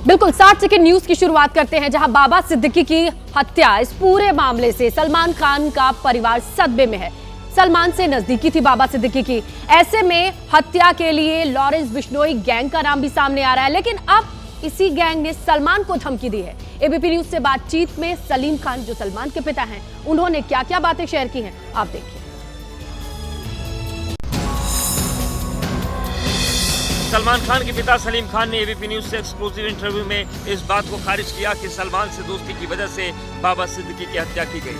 बिल्कुल 60 second news की शुरुआत करते हैं, जहां बाबा सिद्दीकी की हत्या, इस पूरे मामले से सलमान खान का परिवार सदमे में है। सलमान से नजदीकी थी बाबा सिद्दीकी की, ऐसे में हत्या के लिए लॉरेंस बिश्नोई गैंग का नाम भी सामने आ रहा है। लेकिन अब इसी गैंग ने सलमान को धमकी दी है। एबीपी न्यूज से बातचीत में सलीम खान, जो सलमान के पिता हैं, उन्होंने क्या क्या बातें शेयर की हैं, आप देखिए। सलमान खान के पिता सलीम खान ने एबीपी न्यूज से एक्सक्लूसिव इंटरव्यू में इस बात को खारिज किया कि सलमान से दोस्ती की वजह से बाबा सिद्दीकी की हत्या की गई।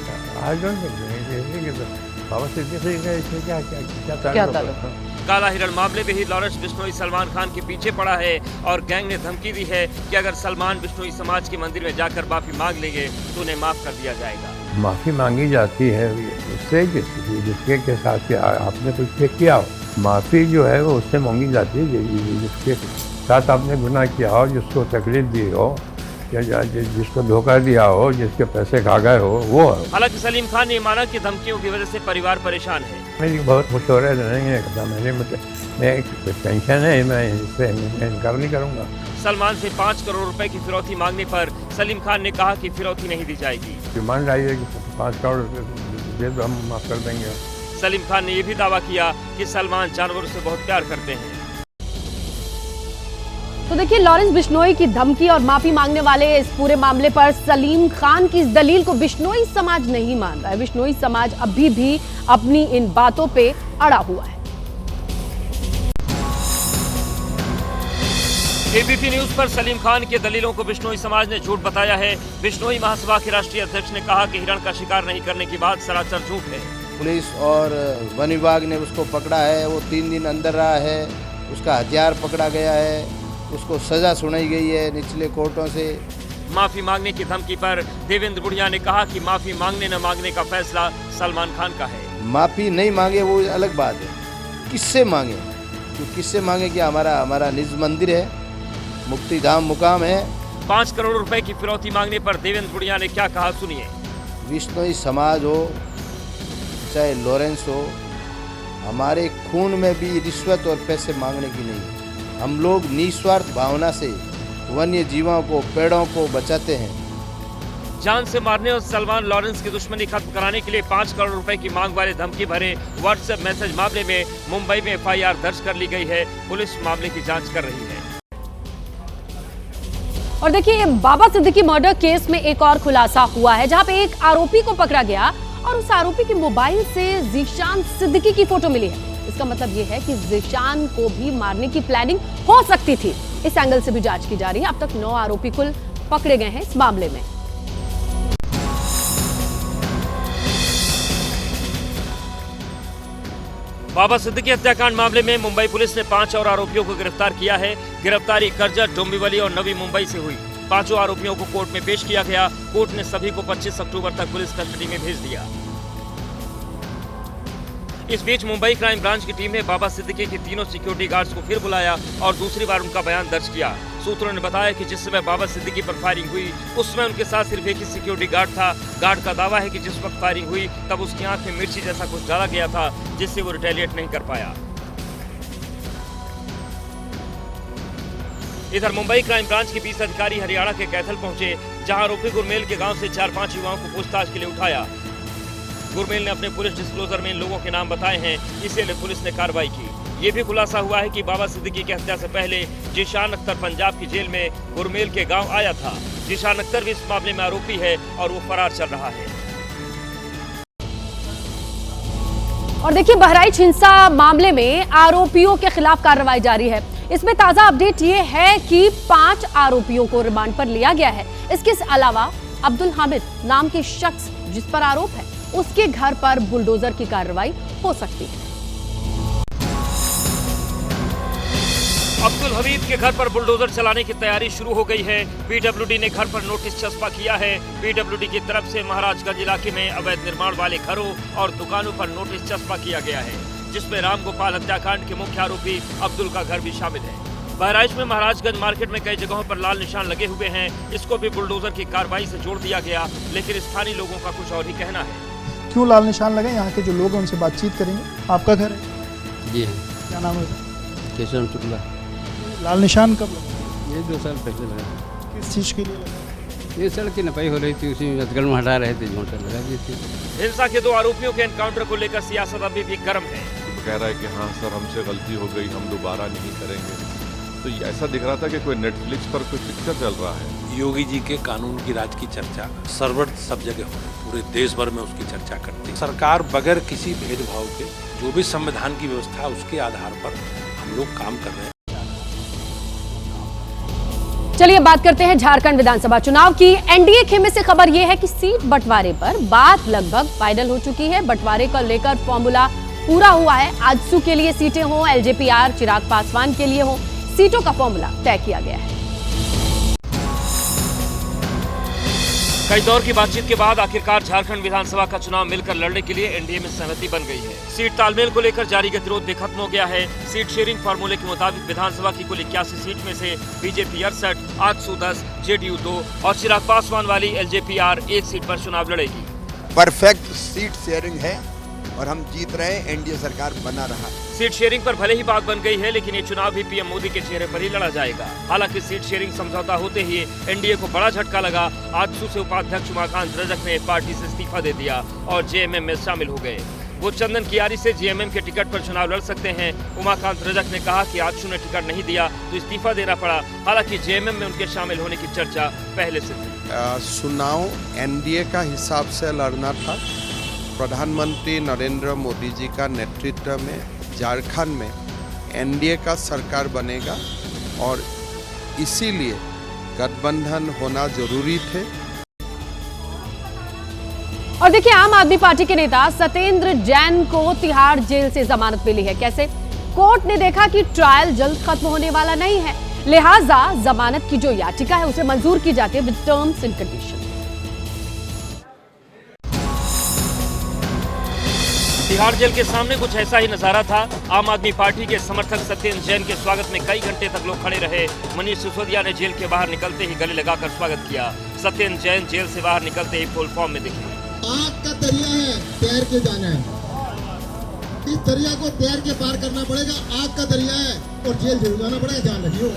बाबा सिद्दीकी का इसमें क्या काला हिरण मामले में ही लॉरेंस बिश्नोई सलमान खान के पीछे पड़ा है और गैंग ने धमकी दी है कि अगर सलमान बिश्नोई समाज के मंदिर में जाकर माफी मांग लेंगे तो उन्हें माफ कर दिया जाएगा। माफी मांगी जाती है उससे जिसके के साथ आपने कुछ किया हो। माफी जो है वो उससे मांगी जाती है जिसके साथ आपने गुनाह किया हो, जिसको तकलीफ दी हो या जिसको धोखा दिया हो, जिसके पैसे खा गए हो, वो। हालांकि सलीम खान ने माना कि धमकियों की वजह से परिवार परेशान है। मेरी बहुत मशवरे नहीं है, मैं टेंशन है, मैं इससे इनकार नहीं करूँगा। सलमान से 5 करोड़ रुपए की फिरौती मांगने पर सलीम खान ने कहा कि फिरौती नहीं दी जाएगी। मान रही है कि 5 करोड़ दे दो, हम माफ कर देंगे। सलीम खान ने यह भी दावा किया कि सलमान जानवरों से बहुत प्यार करते हैं। तो देखिए, लॉरेंस बिश्नोई की धमकी और माफी मांगने वाले इस पूरे मामले पर सलीम खान की इस दलील को बिश्नोई समाज नहीं मान रहा है। बिश्नोई समाज अभी भी अपनी इन बातों पे अड़ा हुआ है। एबीपी न्यूज पर सलीम खान के दलीलों को बिश्नोई समाज ने झूठ बताया है। बिश्नोई महासभा के राष्ट्रीय अध्यक्ष ने कहा कि हिरण का शिकार नहीं करने की बात सरासर झूठ है। पुलिस और वन विभाग ने उसको पकड़ा है, वो 3 दिन अंदर रहा है, उसका हथियार पकड़ा गया है, उसको सजा सुनाई गई है निचले कोर्टों से। माफी मांगने की धमकी पर देवेंद्र बुढ़िया ने कहा कि माफी मांगने न मांगने का फैसला सलमान खान का है। माफी नहीं मांगे वो अलग बात है, किससे मांगे, तो किससे मांगे कि हमारा निज मंदिर है, मुक्तिधाम मुकाम है। 5 करोड़ रुपए की फिरौती मांगने पर देवेंद्र बुढ़िया ने क्या कहा, सुनिए। बिश्नोई समाज हो चाहे लॉरेंस हो, हमारे खून में भी रिश्वत और पैसे मांगने की नहीं। हम लोग निस्वार्थ भावना से वन्य जीवों को, पेड़ों को बचाते हैं। जान से मारने और सलमान लॉरेंस की दुश्मनी खत्म कराने के लिए 5 करोड़ रुपए की मांग वाले धमकी भरे व्हाट्सएप मैसेज मामले में मुंबई में FIR दर्ज कर ली गई है। पुलिस मामले की जांच कर रही है। और देखिए, बाबा सिद्दीकी मर्डर केस में एक और खुलासा हुआ है, जहां पे एक आरोपी को पकड़ा गया और उस आरोपी के मोबाइल से ज़ीशान सिद्दीकी की फोटो मिली है। इसका मतलब यह है कि ज़ीशान को भी मारने की प्लानिंग हो सकती थी। इस एंगल से भी जांच की जा रही है। अब तक 9 आरोपी कुल पकड़े गए हैं इस मामले में। बाबा सिद्दीकी हत्याकांड मामले में मुंबई पुलिस ने 5 और आरोपियों को गिरफ्तार किया है। गिरफ्तारी करजत, डोंबिवली और नवी मुंबई से हुई। 5 आरोपियों को कोर्ट में पेश किया गया। कोर्ट ने सभी को 25 अक्टूबर तक पुलिस कस्टडी में भेज दिया। इस बीच मुंबई क्राइम ब्रांच की टीम ने बाबा सिद्दीकी के तीनों सिक्योरिटी गार्ड्स को फिर बुलाया और दूसरी बार उनका बयान दर्ज किया। सूत्रों ने बताया कि जिस समय बाबा सिद्दीकी पर फायरिंग हुई उस समय उनके साथ सिर्फ एक ही सिक्योरिटी गार्ड था। गार्ड का दावा है कि जिस वक्त फायरिंग हुई तब उसकी आंख में मिर्ची जैसा कुछ डाला गया था, जिससे वो रिटेलिएट नहीं कर पाया। इधर मुंबई क्राइम ब्रांच के 20 अधिकारी हरियाणा के कैथल पहुंचे, जहां आरोपी गुरमेल के गांव से 4-5 युवाओं को पूछताछ के लिए उठाया। गुरमेल ने अपने पुलिस डिस्क्लोजर में इन लोगों के नाम बताए हैं, इसलिए पुलिस ने कार्रवाई की। ये भी खुलासा हुआ है कि बाबा सिद्दीकी की हत्या से पहले ज़ीशान अख्तर पंजाब की जेल में गुरमेल के गांव आया था। ज़ीशान अख्तर भी इस मामले में आरोपी है और वो फरार चल रहा है। और देखिए, बहराइच हिंसा मामले में आरोपियों के खिलाफ कार्रवाई जारी है। इसमें ताजा अपडेट ये है कि 5 आरोपियों को रिमांड पर लिया गया है। इसके अलावा अब्दुल हामिद नाम के शख्स जिस पर आरोप है, उसके घर पर बुलडोजर की कार्रवाई हो सकती है। अब्दुल हमीद के घर पर बुलडोजर चलाने की तैयारी शुरू हो गई है। PWD ने घर पर नोटिस चस्पा किया है। PWD की तरफ से महाराजगंज इलाके में अवैध निर्माण वाले घरों और दुकानों पर नोटिस चस्पा किया गया है, जिसमें राम गोपाल हत्याकांड के मुख्य आरोपी अब्दुल का घर भी शामिल है। बहराइच में महाराजगंज मार्केट में कई जगहों पर लाल निशान लगे हुए हैं। इसको भी बुलडोजर की कार्रवाई से जोड़ दिया गया, लेकिन स्थानीय लोगों का कुछ और ही कहना है। क्यों लाल निशान लगे? यहाँ के जो लोग हैं उनसे बातचीत करेंगे। आपका घर है? जी है। क्या नाम है? केशव शुक्ला। लाल निशान कब लगा? ये 2 साल पहले लगा। किस चीज़ के लिए लगा? ये सड़क की नपाई हो रही थी, उसी में हथकड़ में हटा रहे थे, झोंटा लगा दी थी। हिंसा के 2 आरोपियों के एनकाउंटर को लेकर सियासत अभी भी गर्म है। तो कह रहा है कि हाँ सर हमसे गलती हो गई, हम दोबारा नहीं करेंगे। तो ऐसा दिख रहा था कि कोई नेटफ्लिक्स पर कोई पिक्चर चल रहा है। योगी जी के कानून की राज की चर्चा सर्वत्र सब जगह हो रही, पूरे देश भर में उसकी चर्चा करती है। सरकार बगैर किसी भेदभाव के जो भी संविधान की व्यवस्था है उसके आधार पर हम लोग काम कर रहे हैं। चलिए बात करते हैं झारखंड विधानसभा चुनाव की। एनडीए खेमे से खबर यह है कि सीट बंटवारे पर बात लगभग फाइनल हो चुकी है। बंटवारे को लेकर फॉर्मूला पूरा हुआ है। आजसू के लिए सीटें हो, एलजेपीआर चिराग पासवान के लिए हो, सीटों का फॉर्मूला तय किया गया है। कई दौर की बातचीत के बाद आखिरकार झारखंड विधानसभा का चुनाव मिलकर लड़ने के लिए एनडीए में सहमति बन गई है। सीट तालमेल को लेकर जारी गतिरोध भी खत्म हो गया है। सीट शेयरिंग फार्मूले के मुताबिक विधानसभा की कुल 81 सीट में से बीजेपी 68, आजसू 10, जेडीयू 2 और चिराग पासवान वाली एलजेपीआर 1 सीट पर चुनाव लड़ेगी। परफेक्ट सीट शेयरिंग है और हम जीत रहे हैं, एनडीए सरकार बना रहा। सीट शेयरिंग पर भले ही बात बन गई है, लेकिन ये चुनाव भी पीएम मोदी के चेहरे पर ही लड़ा जाएगा। हालांकि सीट शेयरिंग समझौता होते ही एनडीए को बड़ा झटका लगा। आजसू से उपाध्यक्ष उमाकांत रजक ने पार्टी से इस्तीफा दे दिया और जेएमएम में शामिल हो गए। वो चंदन कियारी से जेएमएम के टिकट पर चुनाव लड़ सकते हैं। उमाकांत रजक ने कहा कि आजसू ने टिकट नहीं दिया तो इस्तीफा देना पड़ा। हालांकि जेएमएम में उनके शामिल होने की चर्चा पहले से थी। चुनाव एनडीए का हिसाब से लड़ना था। प्रधानमंत्री नरेंद्र मोदी जी का नेतृत्व में झारखंड में एनडीए का सरकार बनेगा और इसीलिए गठबंधन होना जरूरी थे। और देखिए, आम आदमी पार्टी के नेता सत्येंद्र जैन को तिहाड़ जेल से जमानत मिली है। कैसे? कोर्ट ने देखा कि ट्रायल जल्द खत्म होने वाला नहीं है, लिहाजा जमानत की जो याचिका है उसे मंजूर की जाती है with terms and condition. Tihar jail के सामने कुछ ऐसा ही नजारा था। आम आदमी पार्टी के समर्थक सत्येंद्र जैन के स्वागत में कई घंटे तक लोग खड़े रहे। मनीष सिसोदिया ने जेल के बाहर निकलते ही गले लगाकर स्वागत किया। सत्येंद्र जैन जेल से बाहर निकलते ही फुल फॉर्म में दिखे। आग का दरिया है, तैर के जाना है। इस दरिया को तैर के पार करना पड़ेगा। आग का दरिया है और जेल जरूर जाना पड़ेगा, ध्यान रखियो।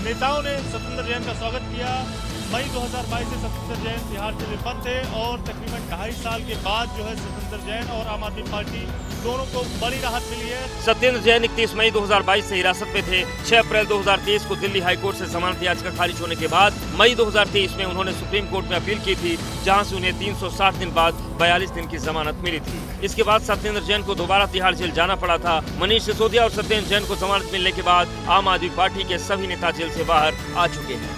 नेताओं ने सत्येंद्र जैन का स्वागत किया। मई 2022 से सत्येंद्र जैन तिहाड़ जेल में बंद थे और तकरीबन 2.5 साल के बाद जो है सत्येंद्र जैन और आम आदमी पार्टी दोनों को बड़ी राहत मिली है। सत्येंद्र जैन 31 मई 2022 से हिरासत में थे। 6 अप्रैल 2023 को दिल्ली हाईकोर्ट से जमानत याचिका खारिज होने के बाद मई 2023 में उन्होंने सुप्रीम कोर्ट में अपील की थी, जहां से उन्हें 360 दिन बाद 42 दिन की जमानत मिली थी। इसके बाद सत्येंद्र जैन को दोबारा तिहाड़ जेल जाना पड़ा था। मनीष सिसोदिया और सत्येंद्र जैन को जमानत मिलने के बाद आम आदमी पार्टी के सभी नेता जेल से बाहर आ चुके हैं।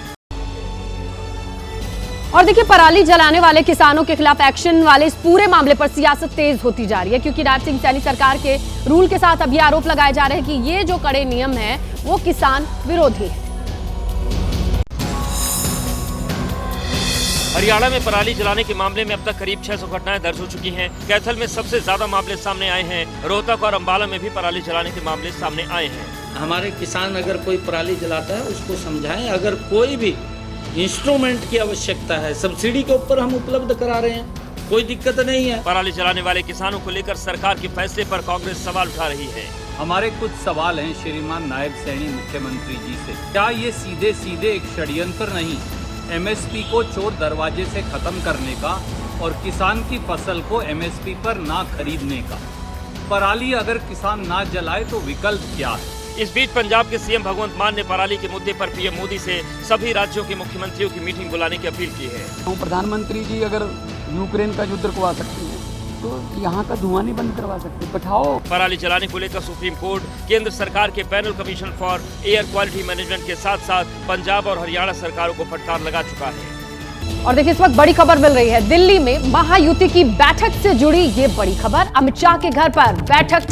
और देखिए, पराली जलाने वाले किसानों के खिलाफ एक्शन वाले इस पूरे मामले पर सियासत तेज होती जा रही है, क्योंकि नायब सिंह सैनी सरकार के रूल के साथ अब ये आरोप लगाए जा रहे हैं कि ये जो कड़े नियम हैं वो किसान विरोधी है। हरियाणा में पराली जलाने के मामले में अब तक करीब 600 घटनाएं दर्ज हो चुकी हैं। कैथल में सबसे ज्यादा मामले सामने आए हैं। रोहतक और अंबाला में भी पराली जलाने के मामले सामने आए हैं। हमारे किसान अगर कोई पराली जलाता है उसको समझाएं। अगर कोई भी इंस्ट्रूमेंट की आवश्यकता है, सब्सिडी के ऊपर हम उपलब्ध करा रहे हैं, कोई दिक्कत नहीं है। पराली जलाने वाले किसानों को लेकर सरकार के फैसले पर कांग्रेस सवाल उठा रही है। हमारे कुछ सवाल हैं श्रीमान नायब सैनी मुख्यमंत्री जी से। क्या ये सीधे सीधे एक षड्यंत्र नहीं, एमएसपी को चोर दरवाजे से खत्म करने का और किसान की फसल को एमएसपी पर ना खरीदने का? पराली अगर किसान ना जलाए तो विकल्प क्या है? इस बीच पंजाब के सीएम भगवंत मान ने पराली के मुद्दे पर पीएम मोदी से सभी राज्यों के मुख्यमंत्रियों की मीटिंग बुलाने की अपील की है। प्रधानमंत्री जी अगर यूक्रेन का युद्ध रुकवा सकती हैं तो यहाँ का धुआं नहीं बंद करवा सकते, बैठाओ। पराली जलाने को लेकर सुप्रीम कोर्ट, केंद्र सरकार के panel commission for air quality management के साथ साथ पंजाब और हरियाणा सरकारों को फटकार लगा चुका है। और देखिए, इस वक्त बड़ी खबर मिल रही है। दिल्ली में महायुति की बैठक से जुड़ी ये बड़ी खबर। अमित शाह के घर पर बैठक,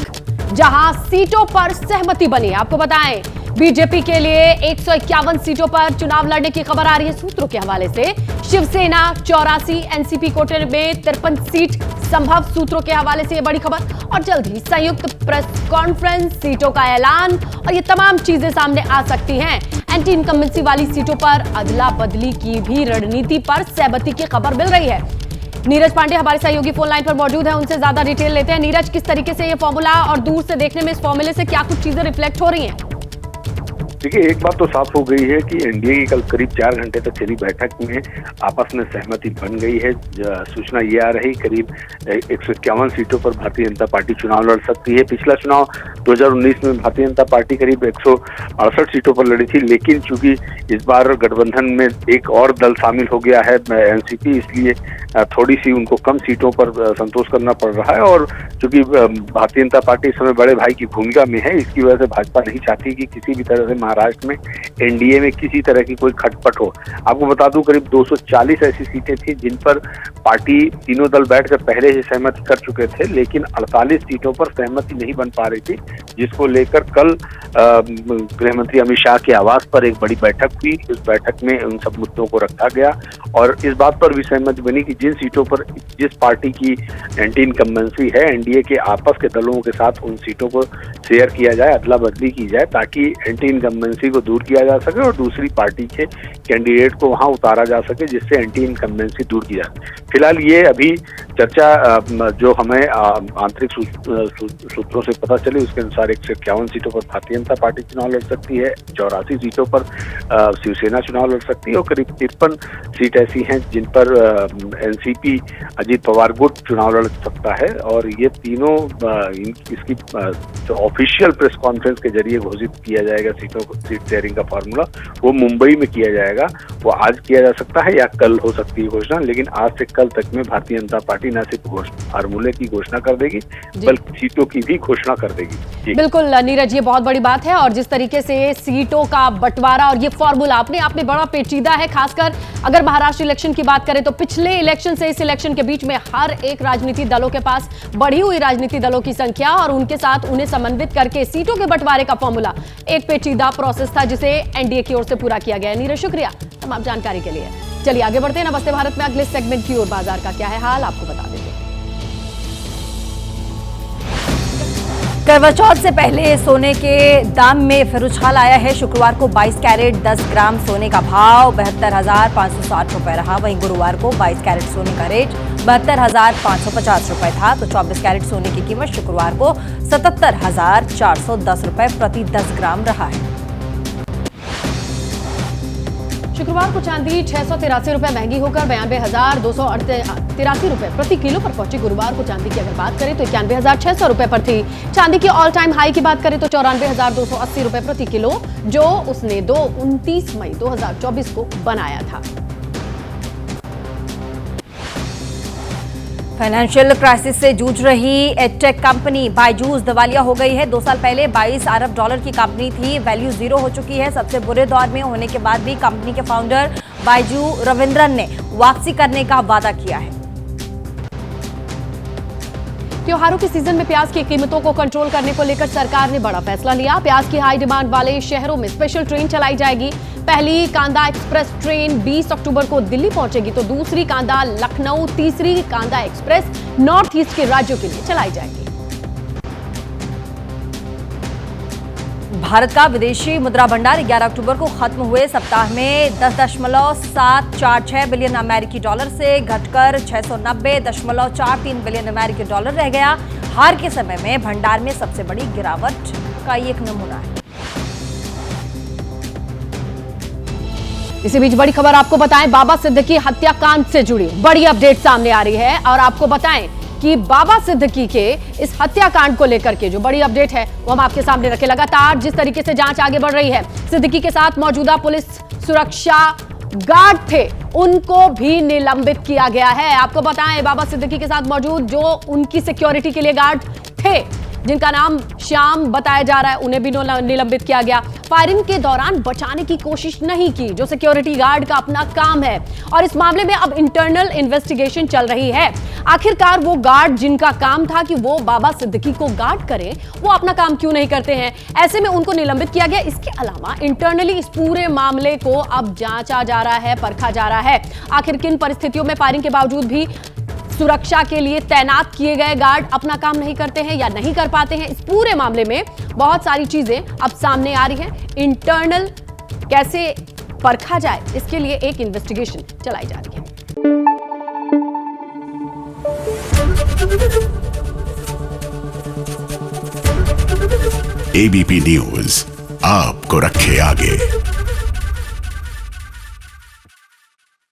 जहां सीटों पर सहमति बनी। आपको बताएं, बीजेपी के लिए 151 सीटों पर चुनाव लड़ने की खबर आ रही है सूत्रों के हवाले से। शिवसेना 84, एनसीपी कोटे में 53 सीट संभव, सूत्रों के हवाले से ये बड़ी खबर। और जल्द ही संयुक्त प्रेस कॉन्फ्रेंस, सीटों का ऐलान और ये तमाम चीजें सामने आ सकती हैं। एंटी इनकम्बेंसी वाली सीटों पर अदला बदली की भी रणनीति पर सहमति की खबर मिल रही है। नीरज पांडे हमारे सहयोगी फोन लाइन पर मौजूद है, उनसे ज्यादा डिटेल लेते हैं। नीरज, किस तरीके से ये फॉर्मूला और दूर से देखने में इस फॉर्मूले से क्या कुछ चीजें रिफ्लेक्ट हो रही हैं? देखिए, एक बात तो साफ हो गई है कि एनडीए की कल करीब 4 घंटे तक चली बैठक में आपस में सहमति बन गई है। सूचना ये आ रही करीब 151 सीटों पर भारतीय जनता पार्टी चुनाव लड़ सकती है। पिछला चुनाव 2019 में भारतीय जनता पार्टी करीब 168 सीटों पर लड़ी थी, लेकिन चूंकि इस बार गठबंधन में एक और दल शामिल हो गया है एनसीपी, इसलिए थोड़ी सी उनको कम सीटों पर संतोष करना पड़ रहा है। और चूंकि भारतीय जनता पार्टी इस समय बड़े भाई की भूमिका में है, इसकी वजह से भाजपा नहीं चाहती कि किसी भी तरह से महाराष्ट्र में एनडीए में किसी तरह की कोई खटपट हो। आपको बता दूं करीब 240 ऐसी सीटें थी जिन पर पार्टी तीनों दल बैठकर पहले ही सहमति कर चुके थे, लेकिन 48 सीटों पर सहमति नहीं बन पा रही थी, जिसको लेकर कल गृह मंत्री अमित शाह के आवास पर एक बड़ी बैठक हुई। उस बैठक में उन सब मुद्दों को रखा गया और इस बात पर भी सहमति बनी कि जिन सीटों पर जिस पार्टी की एंटी इनकम्बेंसी है एनडीए के आपस के दलों के साथ, उन सीटों को शेयर किया जाए, अदला बदली की जाए, ताकि एंटी इनकम्बेंसी को दूर किया जा सके और दूसरी पार्टी के कैंडिडेट को वहां उतारा जा सके, जिससे एंटी इनकम्बेंसी दूर की जाए। फिलहाल ये अभी चर्चा जो हमें आंतरिक सूत्रों से पता चली, उसके अनुसार 151 सीटों पर भारतीय जनता पार्टी चुनाव लड़ सकती है, 84 सीटों पर शिवसेना चुनाव लड़ सकती है और करीब 53 सीट ऐसी हैं जिन पर एनसीपी अजीत पवार गुट चुनाव लड़ सकता है। और ये तीनों इसकी जो ऑफिशियल प्रेस कॉन्फ्रेंस के जरिए घोषित किया जाएगा सीट शेयरिंग का फार्मूला, वो मुंबई में किया जाएगा। वो आज किया जा सकता है या कल हो सकती है घोषणा, लेकिन आज से कल तक में भारतीय जनता पार्टी न सिर्फ फार्मूले की घोषणा कर देगी बल्कि सीटों की भी घोषणा कर देगी। बिल्कुल नीरज, ये बहुत बड़ी बात है और जिस तरीके से सीटों का बंटवारा और ये फॉर्मूला अपने आप में बड़ा पेचीदा है। खासकर अगर महाराष्ट्र इलेक्शन की बात करें तो पिछले इलेक्शन से इस इलेक्शन के बीच में हर एक राजनीतिक दलों के पास बढ़ी हुई राजनीतिक दलों की संख्या और उनके साथ उन्हें समन्वित करके सीटों के बंटवारे का फॉर्मूला एक पेचीदा प्रोसेस था जिसे एनडीए की ओर से पूरा किया गया। नीरज, शुक्रिया तमाम जानकारी के लिए। चलिए आगे बढ़ते हैं नमस्ते भारत में अगले सेगमेंट की ओर। बाजार का क्या है हाल, आपको बता देंगे। करवा चौथ से पहले सोने के दाम में फिर उछाल आया है। शुक्रवार को 22 कैरेट 10 ग्राम सोने का भाव 72,560 रुपए रहा। वहीं गुरुवार को 22 कैरेट सोने का रेट 72,550 रुपए था, तो 24 कैरेट सोने की कीमत शुक्रवार को 77,410 रुपए प्रति 10 ग्राम रहा है। शुक्रवार को चांदी 683 रुपए महंगी होकर 92,283 रुपए प्रति किलो पर पहुंची। गुरुवार को चांदी की अगर बात करें तो 91,600 रुपए पर थी। चांदी की ऑल टाइम हाई की बात करें तो 94,280 रुपए प्रति किलो, जो उसने 29 मई 2024 को बनाया था। फाइनेंशियल क्राइसिस से जूझ रही एडटेक कंपनी बायजूस दिवालिया हो गई है। 2 साल पहले 22 अरब डॉलर की कंपनी थी, वैल्यू जीरो हो चुकी है। सबसे बुरे दौर में होने के बाद भी कंपनी के फाउंडर बायजू रविंद्रन ने वापसी करने का वादा किया है। त्योहारों के सीजन में प्याज की कीमतों को कंट्रोल करने को लेकर सरकार ने बड़ा फैसला लिया। प्याज की हाई डिमांड वाले शहरों में स्पेशल ट्रेन चलाई जाएगी। पहली कांदा एक्सप्रेस ट्रेन 20 अक्टूबर को दिल्ली पहुंचेगी, तो दूसरी कांदा लखनऊ, तीसरी कांदा एक्सप्रेस नॉर्थ ईस्ट के राज्यों के लिए चलाई जाएगी। भारत का विदेशी मुद्रा भंडार 11 अक्टूबर को खत्म हुए सप्ताह में 10.746 बिलियन अमेरिकी डॉलर से घटकर 690.43 बिलियन अमेरिकी डॉलर रह गया। हार के समय में भंडार में सबसे बड़ी गिरावट का एक नमूना है। इसी बीच बड़ी खबर आपको बताएं, बाबा सिद्दीकी हत्याकांड से जुड़ी बड़ी अपडेट सामने आ रही है और आपको बताएं कि बाबा सिद्दीकी के इस हत्याकांड को लेकर के जो बड़ी अपडेट है वो हम आपके सामने रखे। लगातार जिस तरीके से जांच आगे बढ़ रही है, सिद्दीकी के साथ मौजूदा पुलिस सुरक्षा गार्ड थे, उनको भी निलंबित किया गया है। आपको बताएं, बाबा सिद्दीकी के साथ मौजूद जो उनकी सिक्योरिटी के लिए गार्ड थे, जिनका नाम श्याम बताया जा रहा है, उन्हें भी निलंबित किया गया। फायरिंग के दौरान बचाने की कोशिश नहीं की, जो सिक्योरिटी गार्ड का अपना काम है, और इस मामले में अब इंटरनल इन्वेस्टिगेशन चल रही है। आखिरकार वो गार्ड जिनका काम था कि वो बाबा सिद्दीकी को गार्ड करें, वो अपना काम क्यों नहीं करते हैं? ऐसे में उनको निलंबित किया गया। इसके अलावा इंटरनली इस पूरे मामले को अब जांचा जा रहा है, परखा जा रहा है। आखिर किन परिस्थितियों में फायरिंग के बावजूद भी सुरक्षा के लिए तैनात किए गए गार्ड अपना काम नहीं करते हैं या नहीं कर पाते हैं? इस पूरे मामले में बहुत सारी चीजें अब सामने आ रही हैं। इंटरनल कैसे परखा जाए, इसके लिए एक इन्वेस्टिगेशन चलाई जा रही है। एबीपी न्यूज आपको रखे आगे।